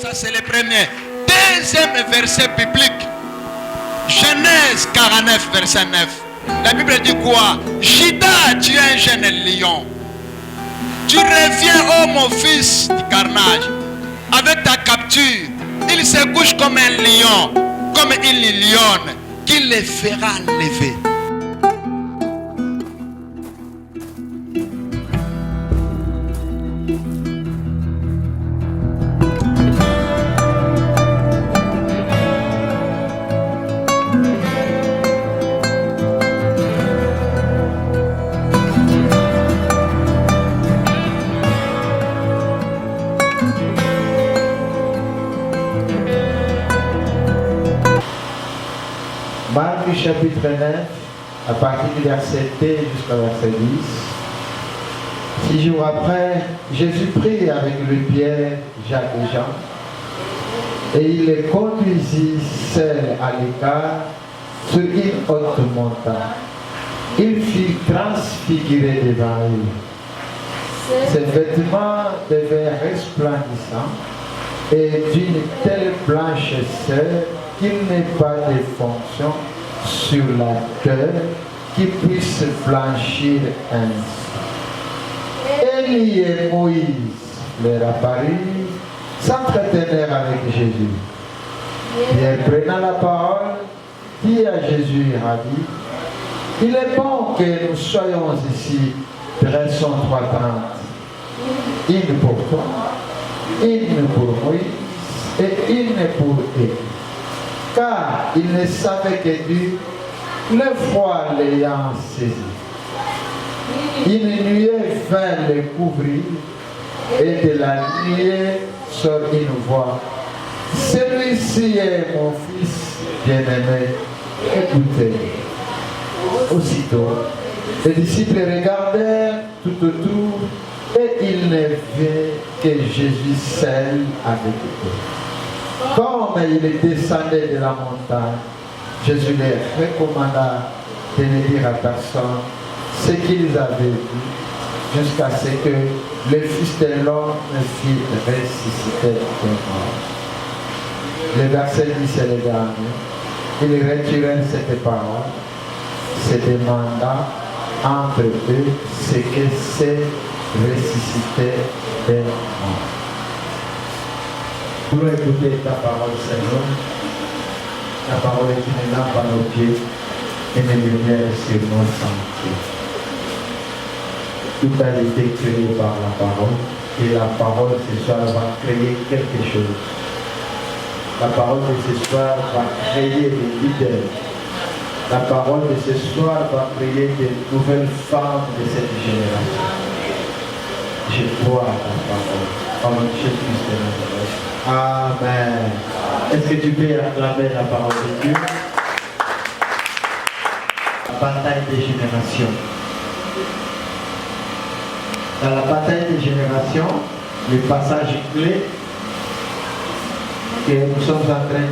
Ça c'est le premier. Deuxième verset biblique. Genèse 49, verset 9. La Bible dit quoi? Judas, tu es un jeune lion. Tu reviens, oh mon fils du carnage. Avec ta capture, il se couche comme un lion, comme une lionne, qui le fera lever. Marc chapitre 9, à partir du verset 2 jusqu'au verset 10. 6 jours après, Jésus prit avec lui Pierre, Jacques et Jean, et il les conduisit seuls à l'écart sur une haute montagne. Il fut transfiguré devant eux. Ses vêtements devinrent resplendissants et d'une telle blancheur qu'il n'ait pas de fonction sur la terre qui puisse blanchir ainsi. Élie et Moïse leur apparurent, s'entretenèrent avec Jésus. Pierre prenant la parole, dit à Jésus, Rabbi, il est bon que nous soyons ici, dressons 3 tentes, une pour toi, une pour Moïse et une pour Élie. Car il ne savait que Dieu, le froid l'ayant saisi. Une nuée vint le couvrir, et de la nuée sort une voix. Celui-ci est mon fils bien-aimé, écoutez. Aussitôt, les disciples regardèrent tout autour, et ils ne virent que Jésus seul avec eux. Comme il descendait de la montagne, Jésus leur recommanda de ne dire à personne ce qu'ils avaient vu, jusqu'à ce que le Fils de l'homme fût ressuscité des morts. Le verset 10 et le dernier. Ils retirèrent cette parole, se demandant entre eux ce que c'est ressuscité des morts. Pour écouter ta parole, Seigneur, ta parole est une lampe à nos pieds et une lumière sur nos sentiers. Tout a été créé par la parole et la parole ce soir va créer quelque chose. La parole de ce soir va créer des leaders. La parole de ce soir va créer des nouvelles femmes de cette génération. Je crois à ta parole. Par Jésus de Nazareth. Amen. Est-ce que tu peux acclamer la parole de Dieu? La bataille des générations. Dans la bataille des générations, le passage clé que nous sommes en train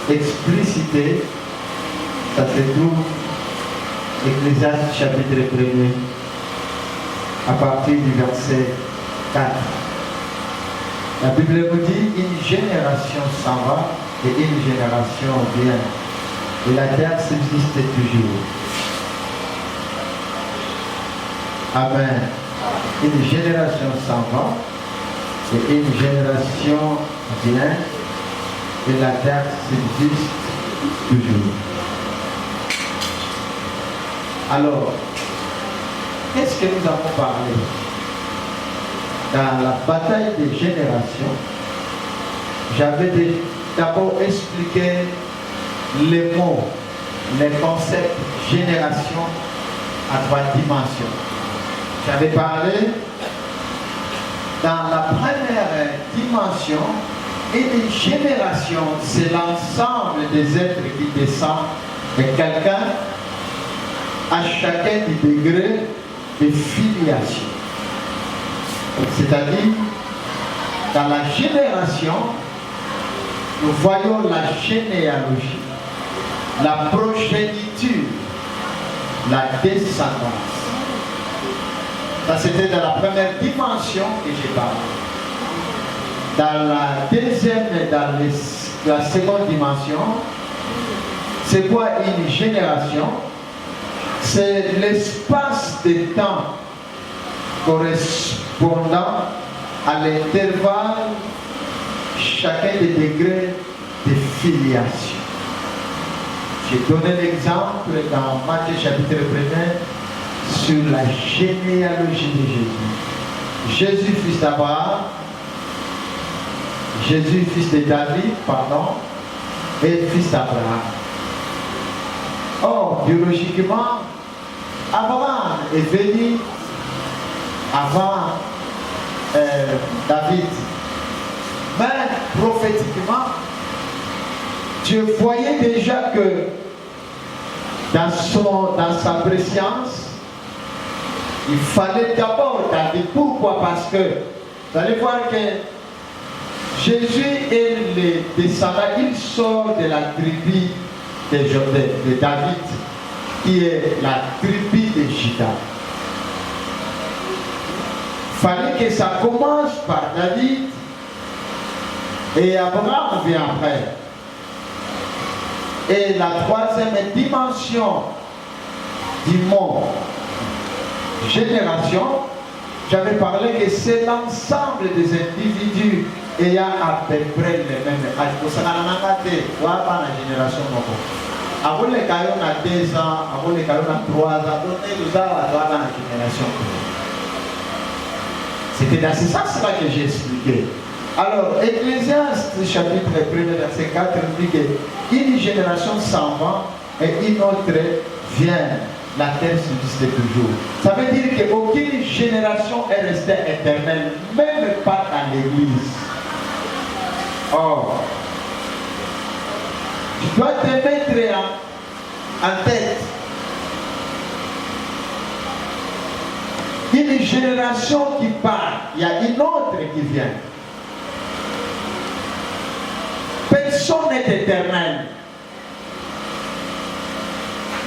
d'expliciter, ça se trouve Ecclésiaste chapitre 1 à partir du verset 4. La Bible nous dit une génération s'en va et une génération vient. Et la terre subsiste toujours. Amen. Une génération s'en va et une génération vient et la terre subsiste toujours. Alors, qu'est-ce que nous avons parlé? Dans la bataille des générations, j'avais d'abord expliqué les mots, les concepts génération à 3 dimensions. J'avais parlé dans la première dimension, une génération, c'est l'ensemble des êtres qui descendent de quelqu'un à chacun du degré de filiation. C'est-à-dire, dans la génération, nous voyons la généalogie, la progéniture, la descendance. Ça, c'était dans la première dimension que j'ai parlé. Dans la deuxième, la seconde dimension, c'est quoi une génération? C'est l'espace de temps correspondant à l'intervalle, chacun des degrés de filiation. J'ai donné l'exemple dans Matthieu chapitre 1 sur la généalogie de Jésus. Jésus, fils d'Abraham, Jésus, fils de David, et fils d'Abraham. Or, biologiquement, Abraham est venu avant David. Mais prophétiquement, Dieu voyait déjà que dans sa préscience, il fallait d'abord David. Pourquoi? Parce que vous allez voir que Jésus est le descendant, il sort de la tribu de David, qui est la tribu de Juda. Il fallait que ça commence par David et Abraham vient après. Et la troisième dimension du mot génération, j'avais parlé que c'est l'ensemble des individus ayant à peu près les mêmes âges. Pour ça, on a la génération. Avant les cailloux, on a 2 ans, avant les cailloux, on a 3 ans, donc nous avons la génération. C'était dans ce sens-là que j'ai expliqué. Alors, Ecclésiaste, chapitre 1, verset 4, dit qu'une génération s'en va et une autre vient. La terre subsiste toujours. Ça veut dire qu'aucune génération est restée éternelle, même pas dans l'église. Or, tu dois te mettre en tête. Une génération qui part, il y a une autre qui vient. Personne n'est éternel.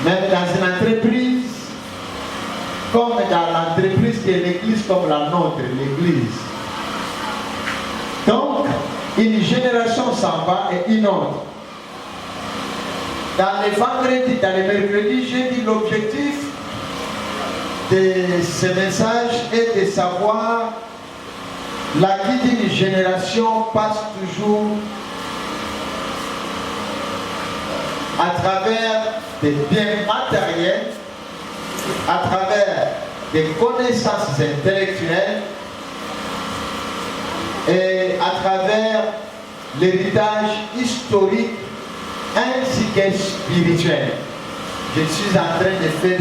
Même dans une entreprise, comme dans l'entreprise qui est l'église comme la nôtre, l'église. Donc, une génération s'en va et une autre. Dans les vendredis, dans les mercredis, j'ai dit l'objectif de ce message est de savoir la vie d'une génération passe toujours à travers des biens matériels, à travers des connaissances intellectuelles et à travers l'héritage historique ainsi que spirituel. Je suis en train de faire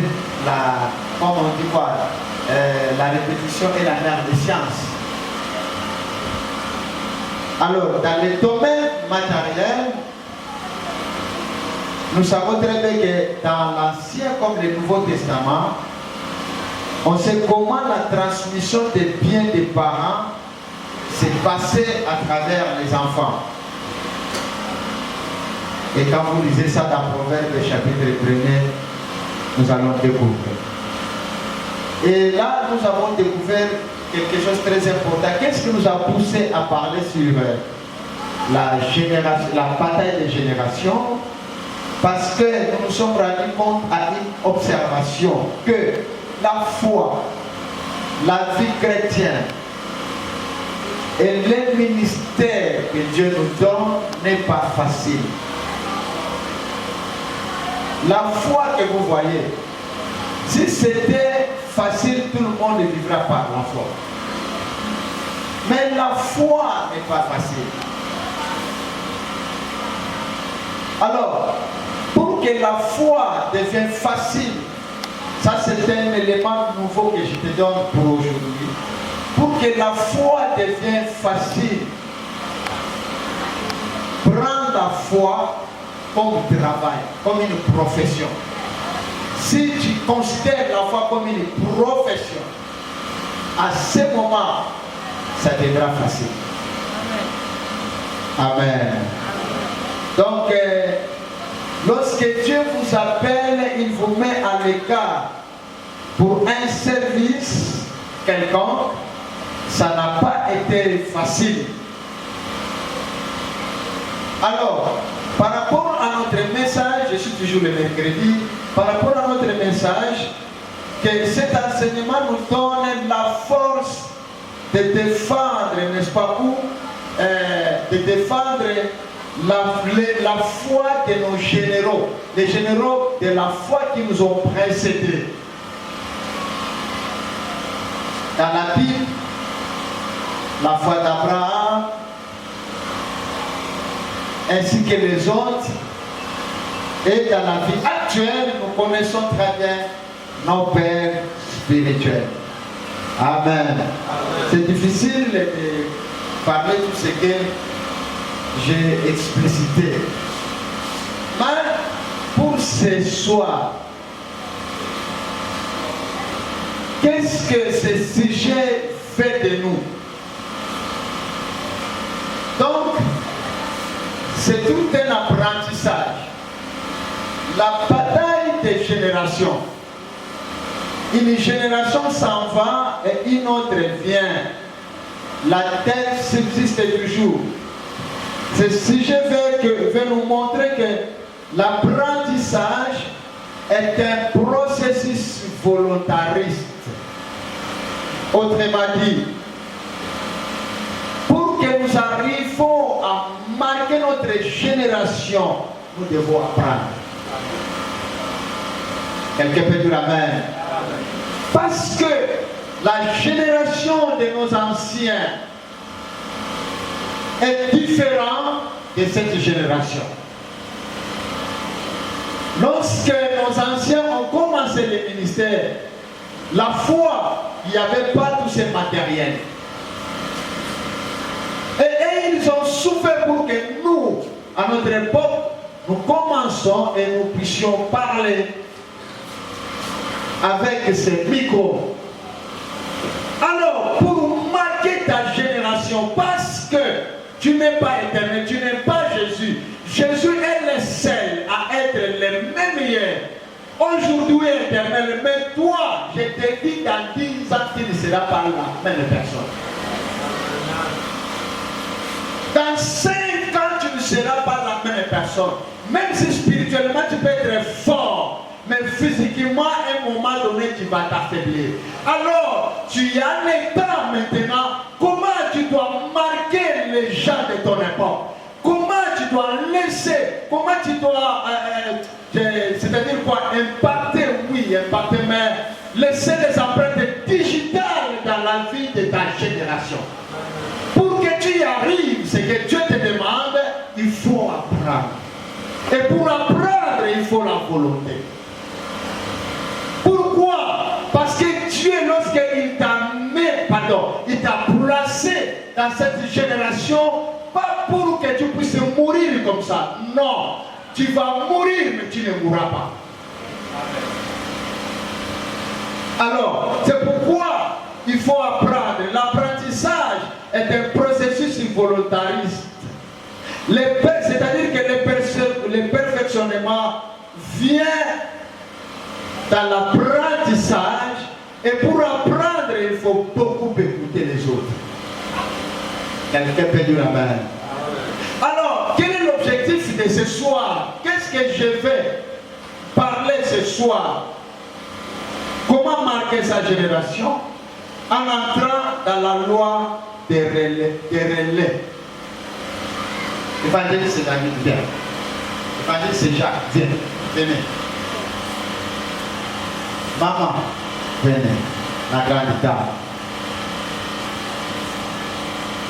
la répétition et la mère des sciences. Alors, dans le domaine matériel, nous savons très bien que dans l'Ancien comme le Nouveau Testament, on sait comment la transmission des biens des parents s'est passée à travers les enfants. Et quand vous lisez ça dans Proverbe chapitre 1, nous allons découvrir. Et là, nous avons découvert quelque chose de très important. Qu'est-ce qui nous a poussé à parler sur la bataille des générations? Parce que nous nous sommes rendus compte à une observation que la foi, la vie chrétienne et le ministère que Dieu nous donne n'est pas facile. La foi que vous voyez, si c'était facile, tout le monde vivra par la foi. Mais la foi n'est pas facile. Alors, pour que la foi devienne facile, ça c'est un élément nouveau que je te donne pour aujourd'hui. Pour que la foi devienne facile, prends la foi comme travail, comme une profession. Si tu considères la foi comme une profession, à ce moment, ça deviendra facile. Amen. Donc, lorsque Dieu vous appelle, il vous met à l'écart pour un service quelconque, ça n'a pas été facile. Alors, par rapport à notre message, je suis toujours le mercredi, par rapport à notre message, que cet enseignement nous donne la force de défendre, n'est-ce pas, ou de défendre la foi de nos généraux, les généraux de la foi qui nous ont précédés. Dans la Bible, la foi d'Abraham, ainsi que les autres, et dans la vie actuelle, nous connaissons très bien nos pères spirituels. Amen. C'est difficile de parler de tout ce que j'ai explicité. Mais pour ce soir, qu'est-ce que ce sujet fait de nous? Donc, c'est tout un apprentissage. La bataille des générations. Une génération s'en va et une autre vient. La terre subsiste toujours. Ce sujet veut nous montrer que l'apprentissage est un processus volontariste. Autrement dit, pour que nous arrivions à marquer notre génération, nous devons apprendre. Quelqu'un peut dire amen. Parce que la génération de nos anciens est différente de cette génération. Lorsque nos anciens ont commencé le ministère, la foi, il n'y avait pas tous ces matériels. Et ils ont souffert pour que nous, à notre époque, nous commençons et nous puissions parler avec ces micros. Alors, pour marquer ta génération, parce que tu n'es pas éternel, tu n'es pas Jésus. Jésus est le seul à être le même hier, aujourd'hui éternel. Mais toi, je te dis, dans 10 ans, tu ne seras pas la même personne. Dans 5 ans, tu ne seras pas la même personne. Même si spirituellement, tu peux être fort, mais physiquement, à un moment donné, tu vas t'affaiblir. Alors, tu as l'état maintenant. Comment tu dois marquer les gens de ton époque? Comment tu dois laisser? Comment tu dois, c'est-à-dire quoi? Impacter, oui, impacter, mais laisser les empreintes digitales dans la vie de ta génération. Pour que tu y arrives, ce que Dieu te demande, il faut apprendre. Et pour apprendre, il faut la volonté. Pourquoi? Parce que Dieu, lorsqu'il t'a il t'a placé dans cette génération, pas pour que tu puisses mourir comme ça. Non, tu vas mourir, mais tu ne mourras pas. Alors, c'est pourquoi il faut apprendre. L'apprentissage est un processus volontariste. C'est-à-dire que le perfectionnement vient dans l'apprentissage, et pour apprendre, il faut beaucoup écouter les autres. Quelqu'un peut dire amen. Alors, quel est l'objectif de ce soir? Qu'est-ce que je vais parler ce soir? Comment marquer sa génération? En entrant dans la loi des relais. Évangéliste, c'est David, viens. Évangéliste, c'est Jacques, viens. Venez. Maman, venez. La grande dame.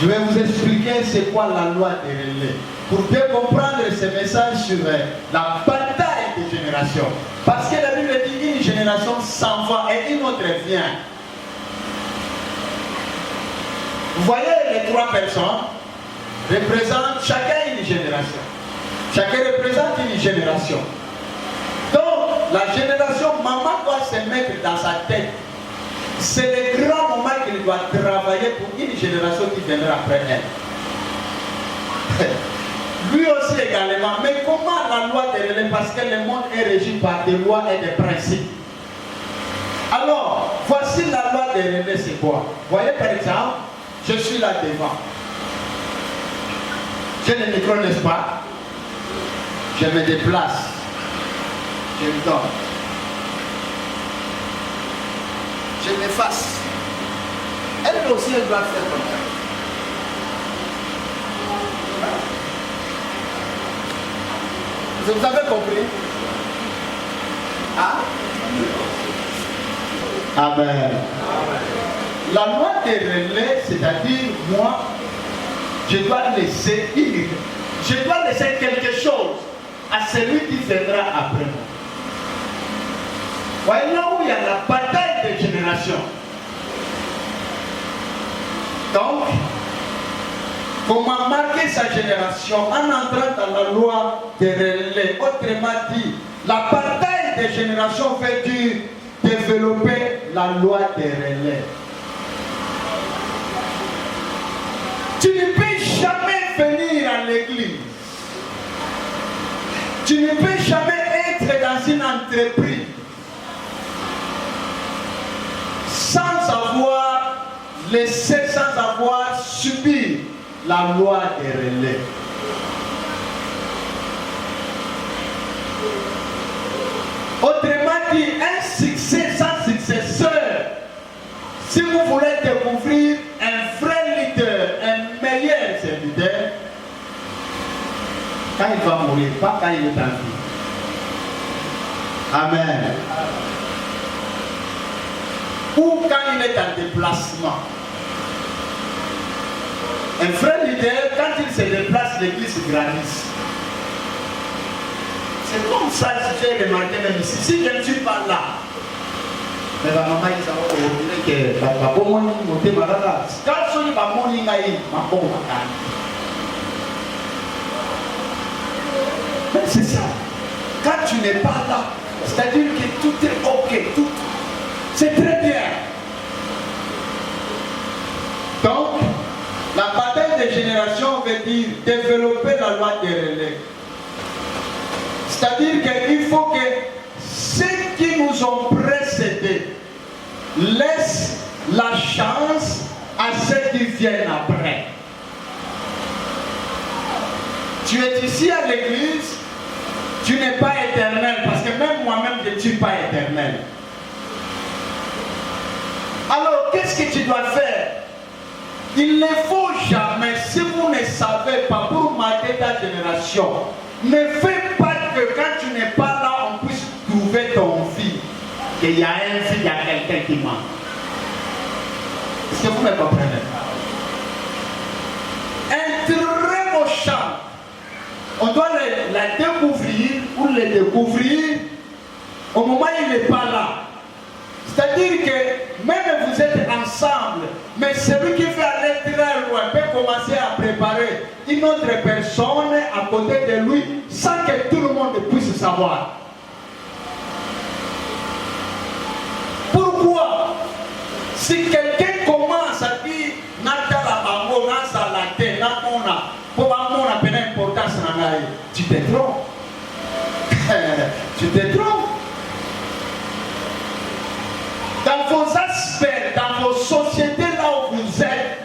Je vais vous expliquer c'est quoi la loi des relais. Pour bien comprendre ce message sur la bataille des générations. Parce que la Bible dit une génération s'en va et une autre vient. Vous voyez les trois personnes représentent chacun une génération. Chacun représente une génération. Donc, la génération, maman doit se mettre dans sa tête. C'est le grand moment qu'il doit travailler pour une génération qui viendra après elle. Lui aussi également. Mais comment la loi des relais? Parce que le monde est régi par des lois et des principes. Alors, voici la loi des relais, c'est quoi? Vous voyez par exemple, je suis là devant. J'ai le micro, n'est-ce pas? Je me déplace. Je me donne. Je m'efface. Elle aussi, elle doit faire comme ça. Vous avez compris? Ah? Amen. La loi des relais, c'est-à-dire moi, je dois laisser quelque chose à celui qui viendra après moi. Voyez là où il y a la bataille des générations. Donc, comment marquer sa génération en entrant dans la loi des relais? Autrement dit, la bataille des générations veut dire développer la loi des relais. Tu ne peux jamais venir à l'église. Tu ne peux jamais être dans une entreprise sans avoir laissé, sans avoir subi la loi des relais. Autrement dit, un succès sans successeur. Si vous voulez découvrir un vrai leader, un meilleur serviteur, quand il va mourir, pas quand il est en vie. Amen. Ou quand il est en déplacement. Un vrai leader, quand il se déplace, l'église grandit. C'est comme ça que j'ai remarqué même ici. Si je ne suis pas là, mais ma maman dit ça va dire que papa bon moi ni monter malade. Quand on dit pas mon ingaï, ma bon makan. Mais c'est ça. Quand tu n'es pas là, c'est-à-dire que tout est ok, tout, c'est très bien. Donc, la bataille des générations veut dire développer la loi des relais. C'est-à-dire qu'il faut que ceux qui nous ont précédés laissent la chance à ceux qui viennent après. Tu es ici à l'église, tu n'es pas éternel, parce que même moi-même je ne suis pas éternel. Alors qu'est-ce que tu dois faire? Il ne faut jamais, si vous ne savez pas, pour marquer ta génération, ne fais pas que quand tu n'es pas là, on puisse trouver ton fils. Qu'il y a un fils, il y a quelqu'un qui manque. Est-ce que vous me comprenez? Un très beau chant, on doit la découvrir ou le découvrir au moment où il n'est pas là. C'est-à-dire que même vous êtes ensemble, mais celui qui veut aller très loin peut commencer à préparer une autre personne à côté de lui sans que tout le monde puisse savoir. Pourquoi? Si quelqu'un commence à dire Natala Bango, Nasalate, Namona, pour Amona, peine importance, tu te trompes. Tu te trompes. Dans vos aspects, dans vos sociétés là où vous êtes,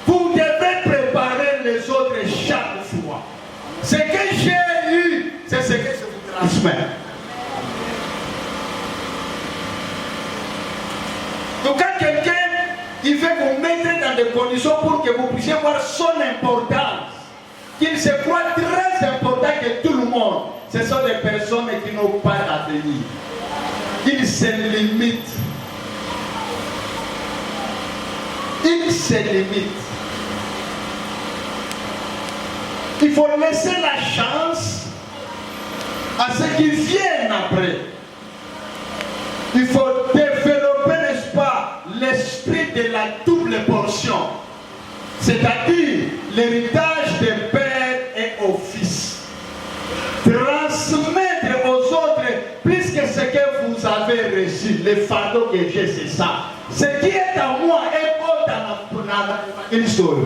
vous devez préparer les autres chaque fois. Ce que j'ai eu, c'est ce que je vous transmets. Donc quand quelqu'un il veut vous mettre dans des conditions pour que vous puissiez voir son importance, qu'il se croit très important que tout le monde, ce sont des personnes qui n'ont pas d'avenir. Ils se limitent. Il se limite. Il faut laisser la chance à ceux qui viennent après. Il faut développer, n'est-ce pas, l'esprit de la double portion. C'est-à-dire l'héritage des pères et aux fils. Transmettre aux autres plus que ce que vous avez reçu. Le fardeau que j'ai, c'est ça. Ce qui est à moi est autre dans la histoire.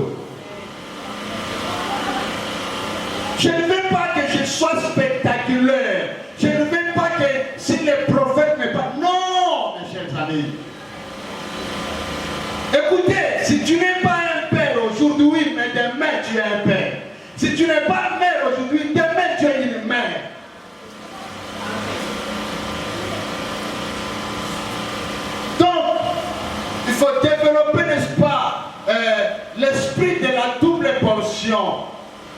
Je ne veux pas que je sois spectaculaire. Je ne veux pas que si les prophètes me parlent. Non, mes chers amis. Écoutez, si tu n'es pas un père aujourd'hui, mais demain tu es un père. Si tu n'es pas mère aujourd'hui, demain tu es une mère. Donc, il faut développer, n'est-ce pas, l'esprit de la double portion.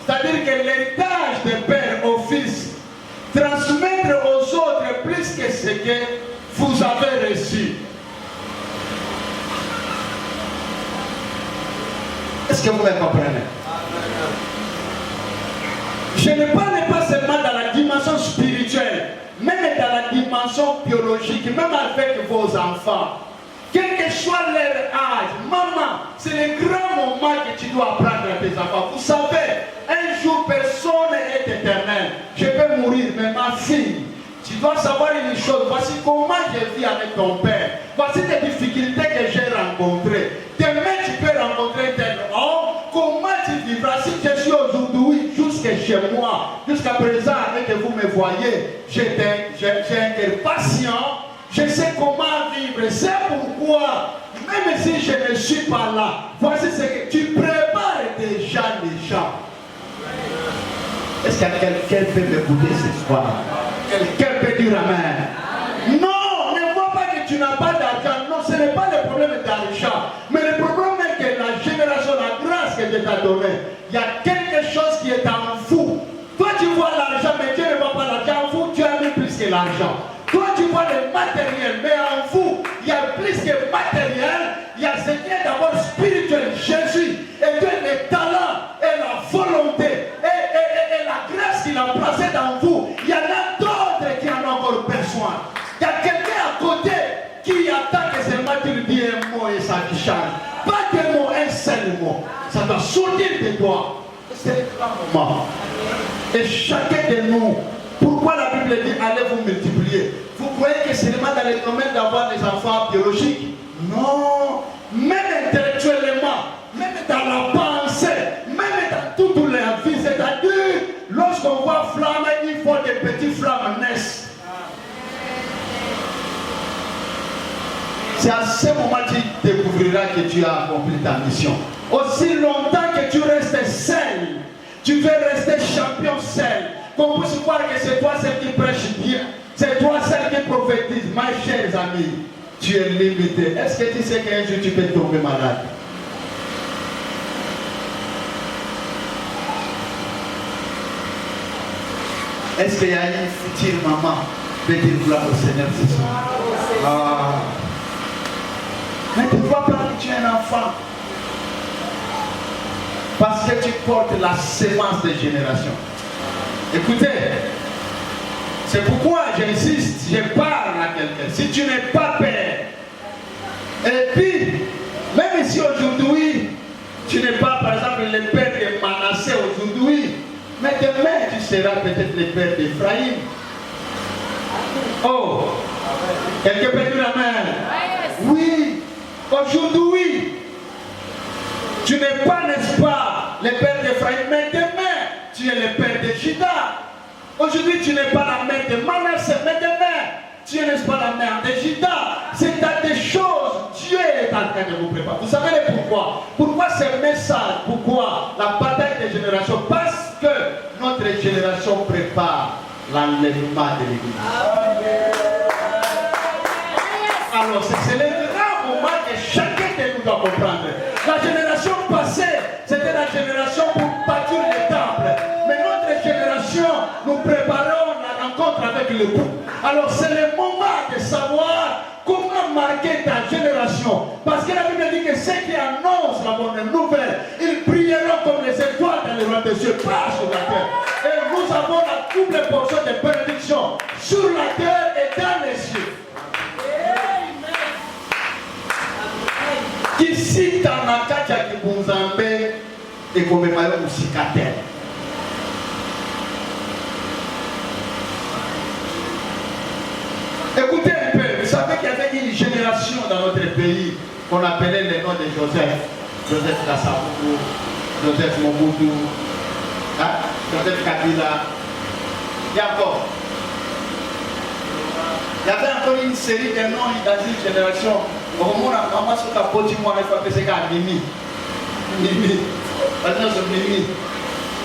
C'est-à-dire que l'héritage de père au fils, transmettre aux autres plus que ce que vous avez reçu. Est-ce que vous me comprenez? Je ne parle pas seulement dans la dimension spirituelle, même dans la dimension biologique, même avec vos enfants. Quel que soit leur âge, maman, c'est le grand moment que tu dois apprendre à tes enfants. Vous savez, un jour personne n'est éternel. Je peux mourir, mais ma fille, tu dois savoir une chose. Voici comment je vis avec ton père. Voici les difficultés que j'ai rencontrées. Demain, tu peux rencontrer tel homme. Comment tu vivras? Si je suis aujourd'hui jusqu'à chez moi, jusqu'à présent, avec que vous me voyez, j'ai un cœur patient. Je sais comment vivre. C'est pourquoi, même si je ne suis pas là, voici ce que tu prépares déjà les gens. Est-ce que quelqu'un peut m'écouter ce soir? Quelqu'un peut dire amen? Non, ne vois pas que tu n'as pas d'argent. Non, ce n'est pas le problème d'argent. Mais le problème est que la génération, la grâce que Dieu t'a donnée, il y a quelque chose qui est en vous. Toi, tu vois l'argent, mais Dieu ne voit pas l'argent en vous. Tu as mis plus que l'argent. Toi, tu vois le matériel, mais en vous, il y a plus que matériel. Il y a ce qui est d'abord spirituel, Jésus. Et Dieu, le talent et la volonté et la grâce qu'il a placée dans vous. Il y en a d'autres qui en ont encore besoin. Il y a quelqu'un à côté qui attend que seulement tu lui dis un mot et ça lui change. Pas deux mots, un seul mot. Ça doit sortir de toi. C'est le grand moment. Et chacun de nous, pourquoi la Bible dit allez vous multiplier? Vous croyez que c'est seulement dans le domaine d'avoir des enfants biologiques? Non. Même intellectuellement, même dans la pensée, même dans toute la vie, c'est-à-dire lorsqu'on voit flamme, il faut des petits flammes naissent. C'est à ce moment que tu découvriras que tu as accompli ta mission. Aussi longtemps que tu restes seul, tu veux rester champion seul. Qu'on puisse voir que c'est toi celle qui prêche bien, c'est toi celle qui prophétise. Mes chers amis, tu es limité. Est-ce que tu sais qu'un jour tu peux tomber malade? Est-ce qu'il y a une future maman qui peut dire gloire au Seigneur ce soir? Ah. Mais tu ne vois pas que tu es un enfant. Parce que tu portes la sémence des générations. Écoutez, c'est pourquoi j'insiste, je parle à quelqu'un. Si tu n'es pas père, et puis, même si aujourd'hui, tu n'es pas, par exemple, le père de Manassé aujourd'hui, mais demain, tu seras peut-être le père d'Ephraïm. Oh, quelqu'un peut dire amen? Oui, aujourd'hui, tu n'es pas, n'est-ce pas, le père d'Ephraïm, mais demain, tu es le père de Juda. Aujourd'hui, tu n'es pas la mère de Manassé, mais demain, tu es, n'est-ce pas, la mère de Juda. C'est à des choses, Dieu est en train de vous préparer. Vous savez pourquoi? Pourquoi ce message? Pourquoi la bataille des générations? Parce que notre génération prépare l'enlèvement de l'Église. Alors, c'est le grand moment que chacun de nous doit comprendre. La génération passée, c'était la génération pour bâtir le temple. Mais notre génération, nous préparons la rencontre avec le bout. Alors, c'est le moment de savoir comment marquer ta génération. Parce que la Bible dit que ceux qui annoncent la bonne nouvelle, ils brilleront comme les étoiles dans les rois des cieux, pas sur la terre. Et nous avons la double portion de bénédiction sur la terre et dans les cieux. Ici, dans la Katia qui vous embête et comme maillot musicateur. Écoutez un peu, vous savez qu'il y avait une génération dans notre pays qu'on appelait le nom de Joseph. Joseph Kasavubu, Joseph Mobutu, hein? Joseph Kabila. Il y avait encore une série de noms dans une génération. Au moment où on a sur la il faut appeler ça Mimi. Mimi. Maintenant c'est Mimi.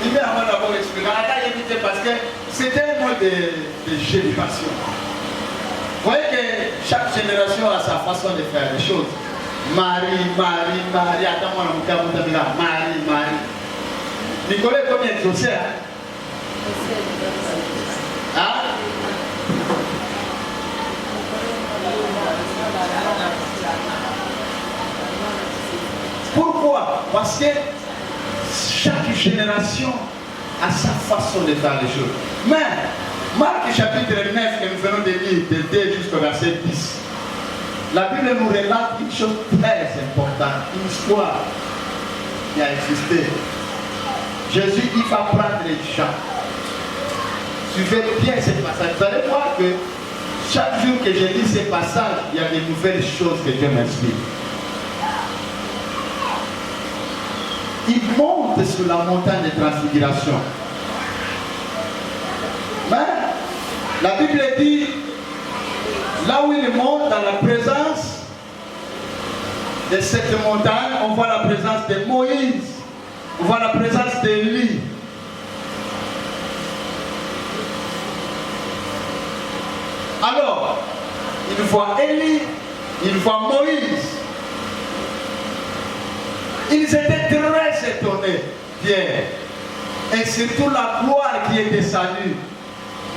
Il met avant d'abord expliquer. Parce que c'était un mot de génération. Vous voyez que chaque génération a sa façon de faire les choses. Marie, attends, moi, Marie. Nicolas est comme exaucé, hein? Pourquoi? Parce que chaque génération a sa façon de faire les choses. Mais, Marc chapitre 9, que nous venons de lire, de 2 jusqu'au verset 10, la Bible nous relate une chose très importante, une histoire qui a existé. Jésus, il va prendre les gens. Suivez bien ce passage. Vous allez voir que chaque jour que je lis ces passages, il y a de nouvelles choses que Dieu m'inspire. Il monte sur la montagne de transfiguration. Mais la Bible dit, là où il monte dans la présence de cette montagne, on voit la présence de Moïse, on voit la présence d'Élie. Alors, il voit Élie, il voit Moïse. Ils étaient très étonnés, Pierre. Et surtout la gloire qui est descendue.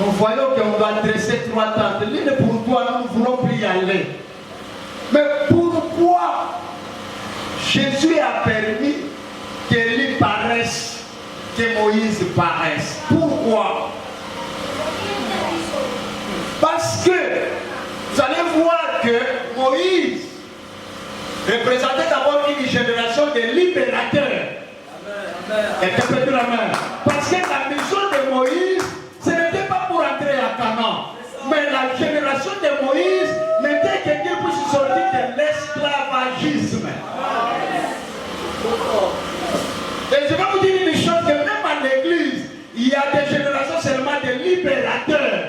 Nous voyons qu'on doit dresser 3 tentes. L'une pour toi, nous ne voulons plus y aller. Mais pourquoi Jésus a permis qu'Élie paraisse, que Moïse paraisse? Pourquoi? Parce que vous allez voir que Moïse représentait d'abord une génération de libérateurs. Interprétez la main. Parce que la mission de Moïse, ce n'était pas pour entrer à Canaan. Mais la génération de Moïse n'était que qu'il puisse sortir de l'esclavagisme. Et je vais vous dire une chose, que même à l'église, il y a des générations seulement de libérateurs.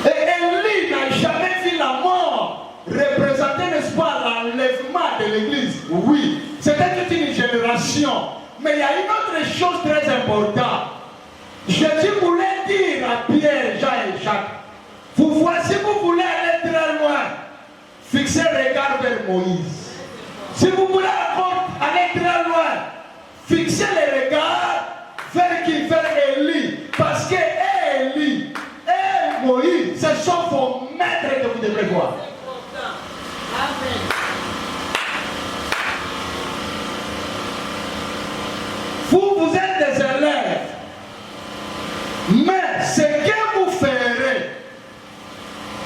Et Élie n'a jamais vu la mort représenter, n'est-ce pas, l'enlèvement de l'église. Oui, c'était toute une génération. Mais il y a une autre chose très importante. Jésus voulait dire à Pierre, Jean et Jacques, vous voici, vous voulez aller très loin, fixez le regard vers Moïse. Si vous voulez aller très loin, fixez le regard vers qui? Vers Élie. Parce que Élie et Moïse, ce sont vos maîtres que vous devrez voir. Amen. Vous êtes des élèves. Mais ce que vous ferez,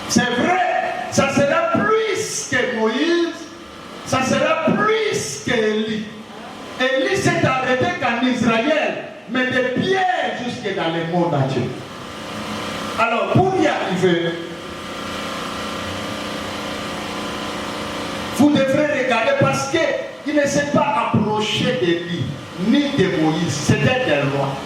c'est vrai, ça sera plus que Moïse, ça sera plus qu'Élie. Élie s'est arrêté qu'en Israël, mais de Pierre jusque dans le monde entier. Alors, pour y arriver, vous devrez regarder parce qu'il ne s'est pas approché d'Élie, ni de Moïse, c'était des rois.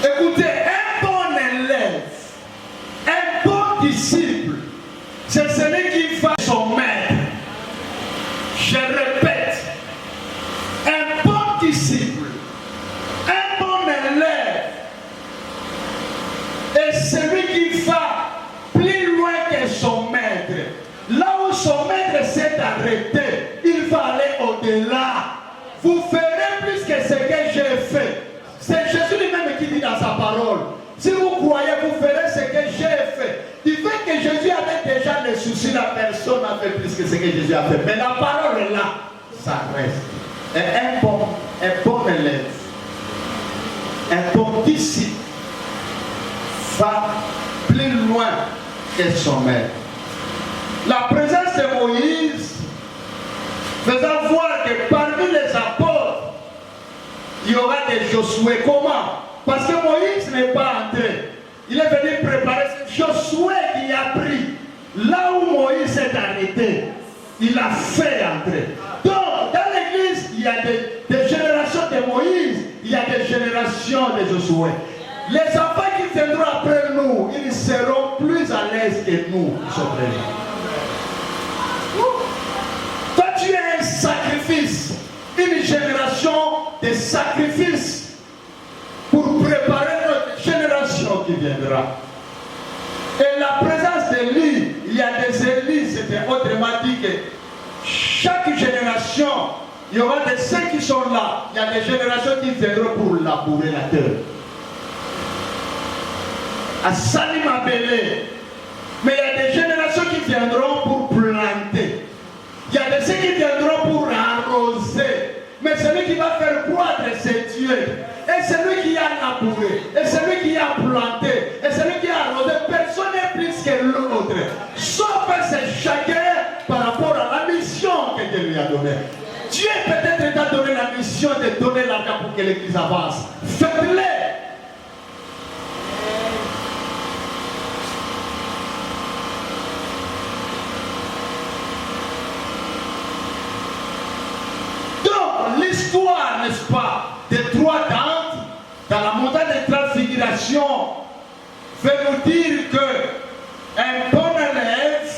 Écoutez, un bon élève, un bon disciple, c'est celui qui va son maître. Je répète, un bon disciple, un bon élève, est celui qui va plus loin que son maître. Là où son maître s'est arrêté, il va aller au-delà. Vous ferez plus que ce que j'ai fait. C'est Jésus lui-même qui dit dans sa parole. Si vous croyez, vous ferez ce que j'ai fait. Du fait que Jésus avait déjà les soucis, la personne a fait plus que ce que Jésus a fait. Mais la parole est là, ça reste. Et un bon élève, un bon disciple va plus loin que son maître. La présence de Moïse faisant voir que parmi les apôtres, il y aura des Josué. Comment? Parce que Moïse n'est pas entré. Il est venu préparer. Josué qui a pris là où Moïse s'est arrêté. Il a fait entrer. Donc, dans l'église, il y a des générations de Moïse, il y a des générations de Josué. les enfants qui viendront après nous, ils seront plus à l'aise que nous qui sommes présents. Toi, tu es un sacrifice, une génération de sacrifices pour préparer notre génération qui viendra. Et la présence d'Élie, il y a des Élis, c'était autrement dit que chaque génération, il y aura de ceux qui sont là. Il y a des générations qui viendront pour labourer la terre. À Salim Abélé. Mais il y a des générations qui viendront pour planter. Il y a de ceux qui viendront pour arroser. Mais celui qui va faire croître, c'est Dieu. Et celui qui a labouré, et celui qui a planté, et celui qui a arrosé, personne n'est plus que l'autre. Sauf que c'est chacun par rapport à la mission que Dieu lui a donnée. Dieu peut-être t'a donné la mission de donner l'argent pour que l'église avance. Faites-le. L'histoire, n'est-ce pas, des trois tentes dans la montagne de transfiguration veut nous dire que un bon élève,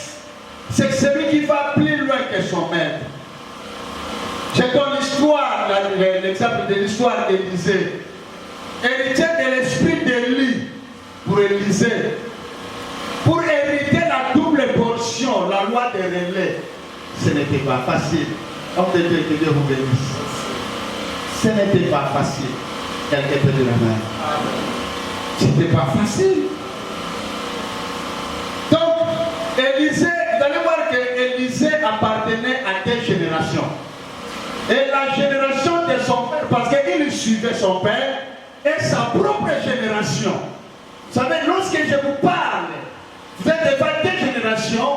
c'est celui qui va plus loin que son maître. Je donne l'histoire, l'exemple de l'histoire d'Élisée. Héritier de l'esprit d'Élie pour Élisée. Pour hériter la double portion, la loi des relais, ce n'était pas facile. Homme de Dieu, que Dieu vous bénisse. Ce n'était pas facile. Quelqu'un peut de la main. Ce n'était pas facile. Donc, Élisée, vous allez voir que Élisée appartenait à deux générations. Et la génération de son père, parce qu'il suivait son père, et sa propre génération. Vous savez, lorsque je vous parle, vous êtes devant deux générations,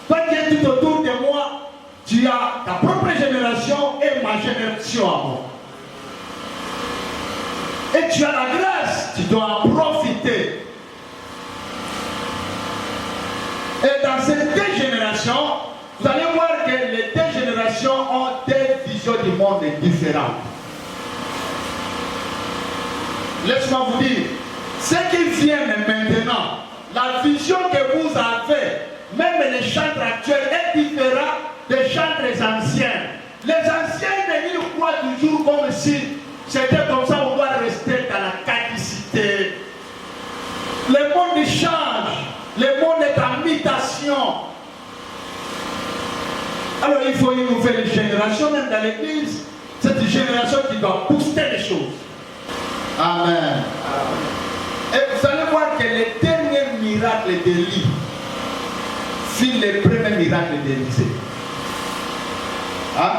toi qui es tout autour de moi, tu as ta propre génération et ma génération à moi. Et tu as la grâce, tu dois en profiter. Et dans ces deux générations, vous allez voir que les deux générations ont des visions du monde différentes. Laisse-moi vous dire, ce qui vient maintenant, la vision que vous avez, même les chantres actuels, est différente des chantres anciens. Les anciens, ils croient toujours comme si c'était comme ça, on doit rester dans la caducité. Le monde change, le monde est en mutation. Alors il faut une nouvelle génération, même dans l'église, cette génération qui doit booster les choses. Amen. Et vous allez voir que les derniers miracles d'Élie furent les premiers miracles d'Élisée. Hein?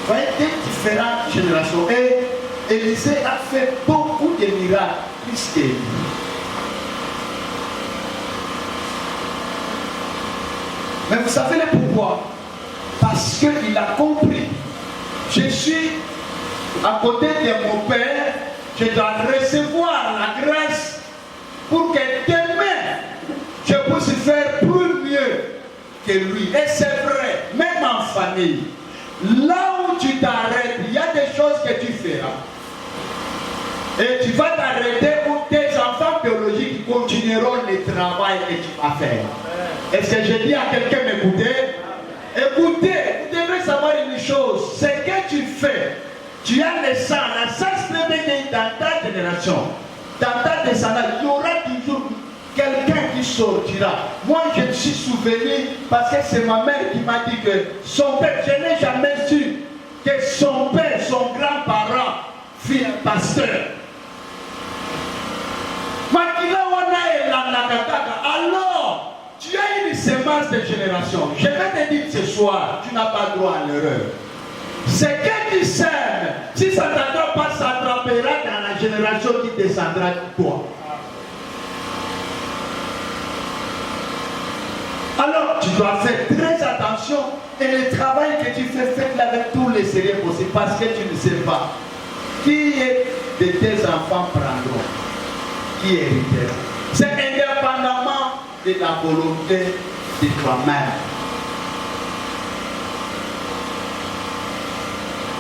Vous voyez, des différentes générations. Et Élisée a fait beaucoup de miracles, plus qu'Élie. Mais vous savez le pourquoi? Parce qu'il a compris. Je suis à côté de mon Père, je dois recevoir la grâce pour que demain, je puisse faire plus mieux que lui. Et c'est vrai, même en famille. Là où tu t'arrêtes, il y a des choses que tu feras. Et tu vas t'arrêter pour tes enfants biologiques qui continueront le travail que tu vas faire. Est-ce que je dis à quelqu'un m'écouter? Écoutez, vous devrez savoir une chose. Ce que tu fais, tu as le sang. La sang se dans ta génération. Dans ta descendance, il y aura toujours quelqu'un qui sortira. Moi, je me suis souvenu parce que c'est ma mère qui m'a dit que son père, je n'ai jamais su que son père, son grand-parent, fut un pasteur. Alors, tu as une semence de génération. Je vais te dire ce soir, tu n'as pas droit à l'erreur. Ce que tu sèmes, si ça ne t'attrape pas, ça t'attrapera dans la génération qui descendra de toi. Alors, tu dois faire très attention et le travail que tu fais, fais-le avec tous les sérieux possibles parce que tu ne sais pas qui est de tes enfants prendront, qui héritera. C'est indépendamment de la volonté de toi-même.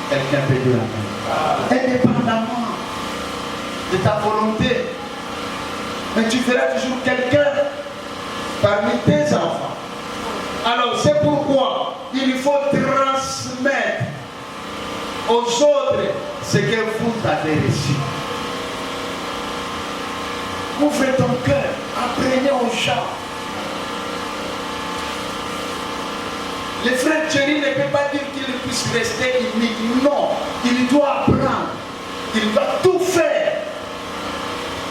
Quelqu'un peut dire la main. Indépendamment de ta volonté. Mais tu feras toujours quelqu'un parmi tes enfants. Alors c'est pourquoi il faut transmettre aux autres ce que vous avez reçu. Ouvre ton cœur, apprenez aux gens. Le frère Thierry ne peut pas dire qu'il puisse rester unique. Non, il doit apprendre. Il doit tout faire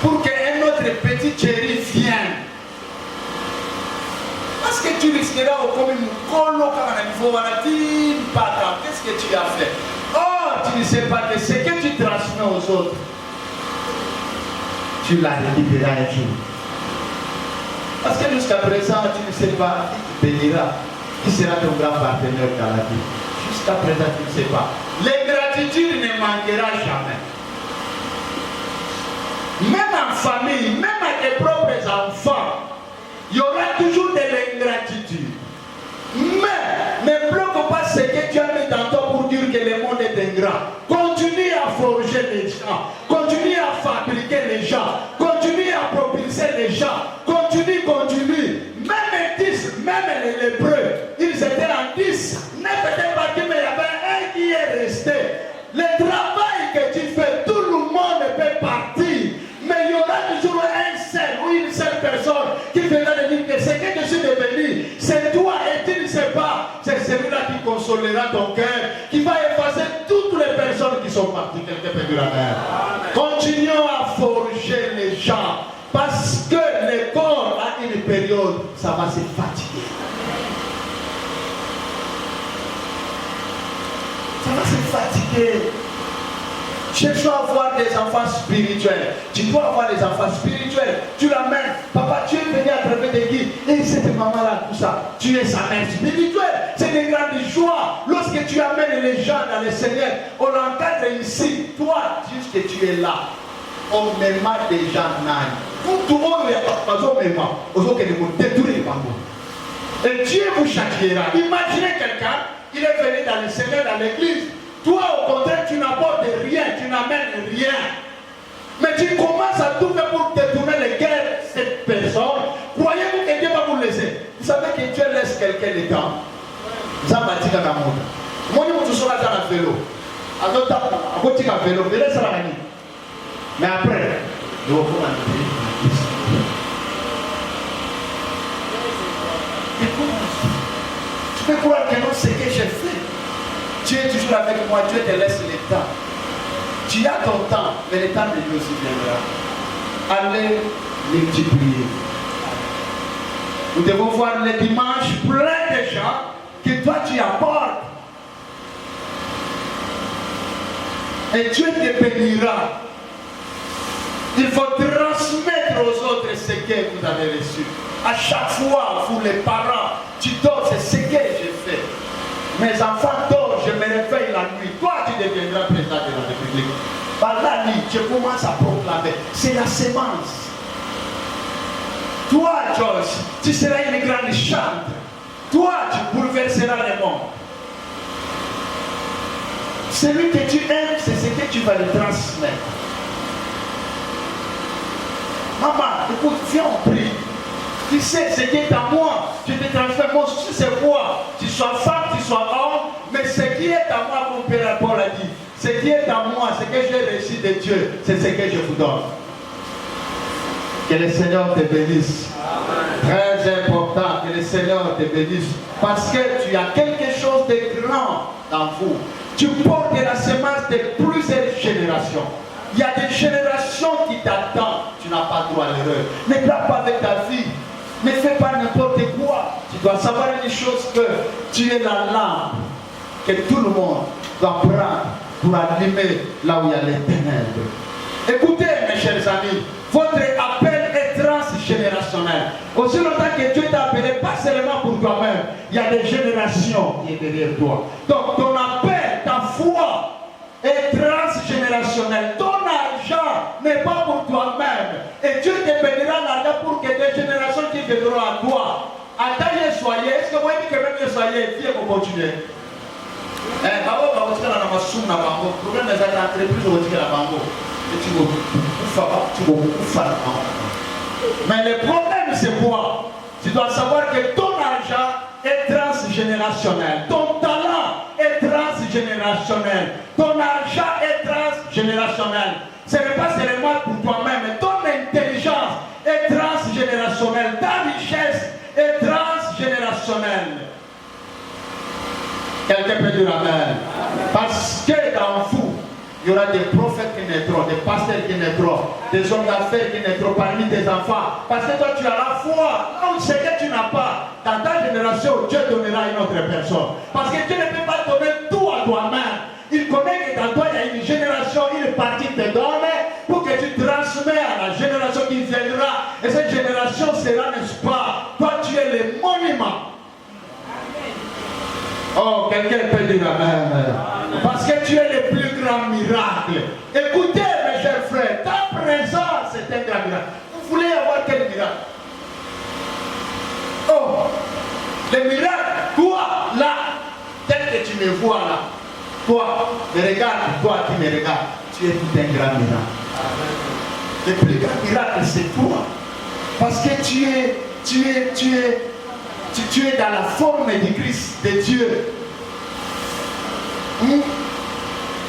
pour qu'un autre petit Thierry vienne. Parce que tu risqueras au commun qu'est-ce que tu as fait? Oh, tu ne sais pas que ce que tu transmets aux autres, tu l'as récupéré un jour. Parce que jusqu'à présent, tu ne sais pas qui te bénira, qui sera ton grand partenaire dans la vie. Jusqu'à présent, tu ne sais pas. L'ingratitude ne manquera jamais. Même en famille, même à tes propres enfants, il y aura toujours de l'ingratitude. Mais ne bloque pas ce que tu as mis dans toi pour dire que le monde est ingrat. Continue à forger les gens, continue à fabriquer les gens, continue à propulser les gens, continue. Même 10, même les lépreux, ils étaient en 10. Ne peut-être pas mais il y avait un qui est resté. Le travail que tu fais, tout le monde peut partir. Mais il y aura toujours un seul ou une seule personne qui viendra de dire que ce que je suis devenu, c'est toi et tu ne sais pas. C'est celui-là qui consolera ton cœur, qui va effacer toutes les personnes qui sont parties quelque peu de la mer. Continuons à forger les gens parce que le corps à une période, ça va se fatiguer. Ça va se fatiguer. Cherche à avoir des enfants spirituels. Tu dois avoir des enfants spirituels. Tu l'amènes. Papa, tu es venu à travers des guides. Et cette maman-là, tout ça. Tu es sa mère spirituelle. C'est des grandes joies. Lorsque tu amènes les gens dans le Seigneur, on l'encadre ici. Toi, juste que tu es là. On met des gens là. Tout le monde est pas au même moment. Aux autres, ils vont détruire les bambous. Et Dieu vous châtiera. Imaginez quelqu'un, il est venu dans le Seigneur, dans l'église. Toi, au contraire, tu n'apportes rien, tu n'amènes rien. Mais tu commences à tout faire pour détourner les guerres de cette personne. Croyez-vous que Dieu va vous laisser? Vous savez que Dieu laisse quelqu'un le temps. Ça va dire dans le monde. Moi, je suis sur la vélo. Alors, tu as un vélo, ça va gagner. Mais après, je vais vous tu peux croire que non, c'est ce que j'ai fait. Dieu est toujours avec moi, Dieu te laisse le temps. Tu as ton temps, mais le temps de Dieu aussi viendra. Allez multiplier. Nous devons voir les dimanches plein de gens que toi tu apportes. Et Dieu te bénira. Il faut transmettre aux autres ce que vous avez reçu. À chaque fois, vous les parents, tu dors, c'est ce que j'ai fait. Mes enfants dorment, je me réveille la nuit. Toi, tu deviendras président de la République. Par la nuit, je commence à proclamer. C'est la semence. Toi, George, tu seras une grande chante. Toi, tu bouleverseras le monde. Celui que tu aimes, c'est ce que tu vas le transmettre. Maman, écoute, viens, on prie. Tu sais ce qui est à moi, je te transfère mon souci, c'est quoi? Tu sois femme, tu sois homme, mais ce qui est à moi, comme Père Paul a dit, ce qui est à moi, ce que j'ai reçu de Dieu, c'est ce que je vous donne. Que le Seigneur te bénisse. Amen. Très important, que le Seigneur te bénisse. Parce que tu as quelque chose de grand dans vous. Tu portes la semence de plusieurs générations. Il y a des générations qui t'attendent. Tu n'as pas droit à l'erreur. Ne plaque pas avec ta vie. Ne fais pas n'importe quoi. Tu dois savoir une chose, que tu es la lampe que tout le monde doit prendre pour allumer là où il y a les ténèbres. Écoutez, mes chers amis, votre appel est transgénérationnel. Aussi longtemps que Dieu t'a appelé, pas seulement pour toi-même, il y a des générations qui sont derrière toi. Donc ton appel, ta foi est transgénérationnel. Ton argent n'est pas pour toi-même. Et Dieu te bénira l'argent pour que des générations qui viendront à toi. En tant que soyez, est-ce que vous voyez que même soyez, viens pour continuer? Le problème des entreprises, on va dire la banque. Et tu vas beaucoup faire. Mais le problème, c'est quoi? Tu dois savoir que ton argent est transgénérationnel. Ton talent est transgénérationnel. Ton argent est transgénérationnel. Ce n'est pas seulement pour toi-même, mais ton intelligence est transgénérationnelle. Ta richesse est transgénérationnelle. Quelqu'un peut dire amen. Parce que dans vous, il y aura des prophètes qui naîtront, des pasteurs qui naîtront, des hommes d'affaires qui naîtront parmi tes enfants. Parce que toi, tu as la foi. Non, ce que tu n'as pas, dans ta génération, Dieu donnera à une autre personne. Parce que Dieu ne peut pas donner tout à toi-même. Il connaît que dans toi, il y a une génération, une partie te donne pour que tu transmets à la génération qui viendra. Et cette génération sera, n'est-ce pas, toi, tu es le monument. Oh, quelqu'un peut dire amen. Parce que tu es le plus grand miracle. Écoutez, mes chers frères, ta présence est un grand miracle. Vous voulez avoir quel miracle? Oh, le miracle, toi, là, tel que tu me vois là, toi, me regarde, toi qui me regarde, tu es tout un grand miracle. Le plus grand miracle, c'est toi. Parce que tu es dans la forme du Christ, de Dieu.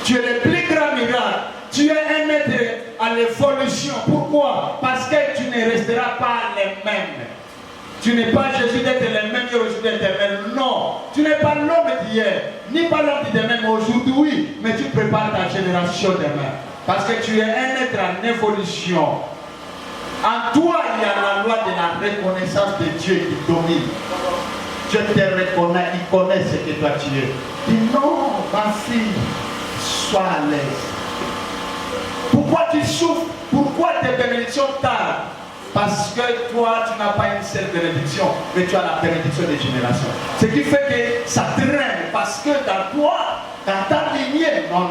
Tu es le plus grand miracle. Tu es un être à l'évolution. Pourquoi? Parce que tu ne resteras pas les mêmes. Tu n'es pas Jésus d'être le même aujourd'hui d'éternel. Non. Tu n'es pas l'homme d'hier, ni pas l'homme de demain, mais aujourd'hui, mais tu prépares ta génération demain. Parce que tu es un être en évolution. En toi, il y a la loi de la reconnaissance de Dieu qui domine. Dieu te reconnaît, il connaît ce que toi tu es. Dis non, ma fille, sois à l'aise. Pourquoi tu souffres? Pourquoi tes bénédictions tardent? Parce que toi, tu n'as pas une seule bénédiction, mais tu as la bénédiction des générations. Ce qui fait que ça traîne, parce que dans toi, dans ta lignée, non.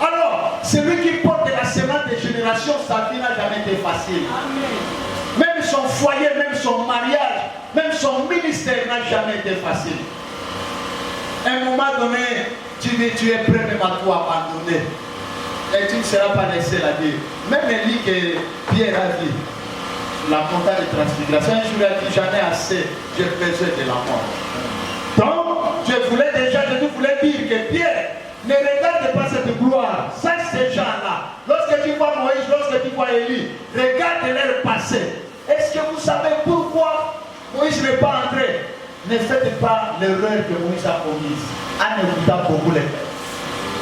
Alors, celui qui porte la semence des générations, sa vie n'a jamais été facile. Amen. Même son foyer, même son mariage, même son ministère n'a jamais été facile. À un moment donné, tu dis, tu es prêt même à tout abandonner. Et tu ne seras pas laissé la dire. Même Élie que Pierre a dit, la montagne de transfiguration, un jour il a dit, j'en ai assez, j'ai besoin de la mort. Donc, Jésus voulait dire que Pierre, ne regarde pas cette gloire, ça ces gens-là. Lorsque tu vois Moïse, lorsque tu vois Élie, regarde leur passé. Est-ce que vous savez pourquoi Moïse n'est pas entré? Ne faites pas l'erreur que Moïse a commise en écoutant beaucoup les pères.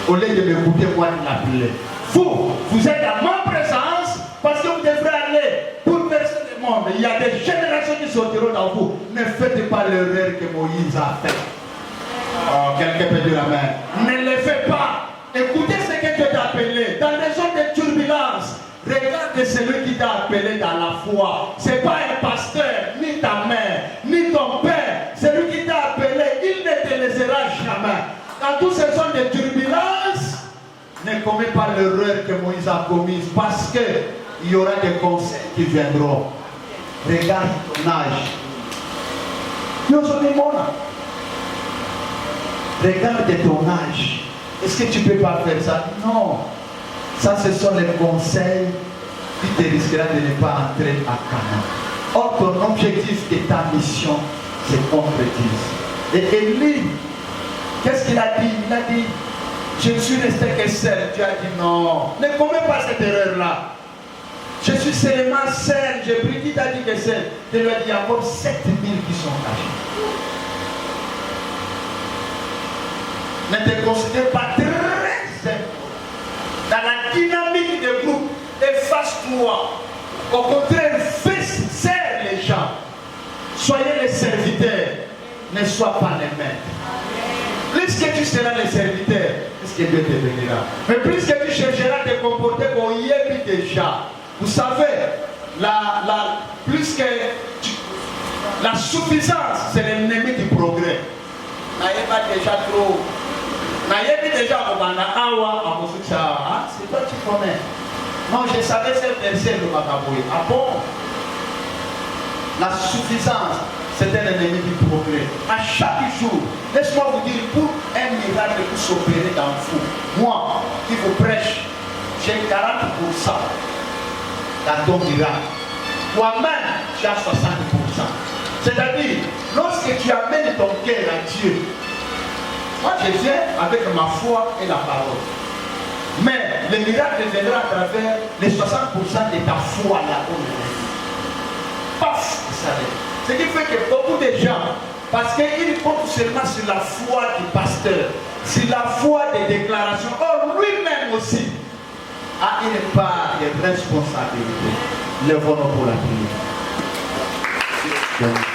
Au lieu de m'écouter, moi de l'appeler. Vous êtes à ma présence parce que vous devrez aller bouleverser le monde. Il y a des générations qui sortiront dans vous. Ne faites pas l'erreur que Moïse a fait. Oh, quelqu'un peut dire amen. Ne le faites pas. Écoutez ce que Dieu t'a appelé. Dans les zones de turbulence, regarde celui qui t'a appelé dans la foi. Ce n'est pas un pasteur, ni ta mère, ni ton père. Celui qui t'a appelé, il ne te laissera jamais. Dans toutes ces zones de turbulence, ne commets pas l'erreur que Moïse a commise, parce qu'il y aura des conseils qui viendront. Regarde ton âge. Regarde ton âge. Est-ce que tu ne peux pas faire ça? Non. Ça, ce sont les conseils qui te risqueront de ne pas entrer à Canaan. Or, ton objectif et ta mission se concrétisent. Et Élie, qu'est-ce qu'il a dit? Il a dit, je ne suis resté que seul. Dieu a dit non. Ne commets pas cette erreur-là. Je suis seulement seul. J'ai pris qui t'a dit que seul. Dieu lui a dit, il y a encore 7000 qui sont cachés. Ne te considère pas très seul. Dans la dynamique du groupe, efface-toi. Au contraire, serre les gens. Soyez les serviteurs. Ne sois pas les maîtres. Plus que tu seras les serviteurs, plus que Dieu te bénira. Mais plus que tu chercheras à te comporter comme il y a déjà. Vous savez, plus que la suffisance, c'est l'ennemi du progrès. N'ayez pas déjà trop. N'ayez pas déjà c'est toi qui connais. Non, je savais ce verset de Makaboué. Ah bon? La suffisance, c'est un ennemi du progrès. À chaque jour, laisse-moi vous dire, pour un miracle qui s'opérer dans vous, moi qui vous prêche, j'ai 40% dans ton miracle. Toi-même, tu as 60%. C'est-à-dire, lorsque tu amènes ton cœur à Dieu, moi je viens avec ma foi et la parole. Mais le miracle viendra à travers les 60% de ta foi là-haut. Paf, vous savez. Ce qui fait que beaucoup de gens, parce qu'ils comptent seulement sur la foi du pasteur, sur la foi des déclarations, or lui-même aussi a une part de responsabilité. Lèvons-nous pour la prière.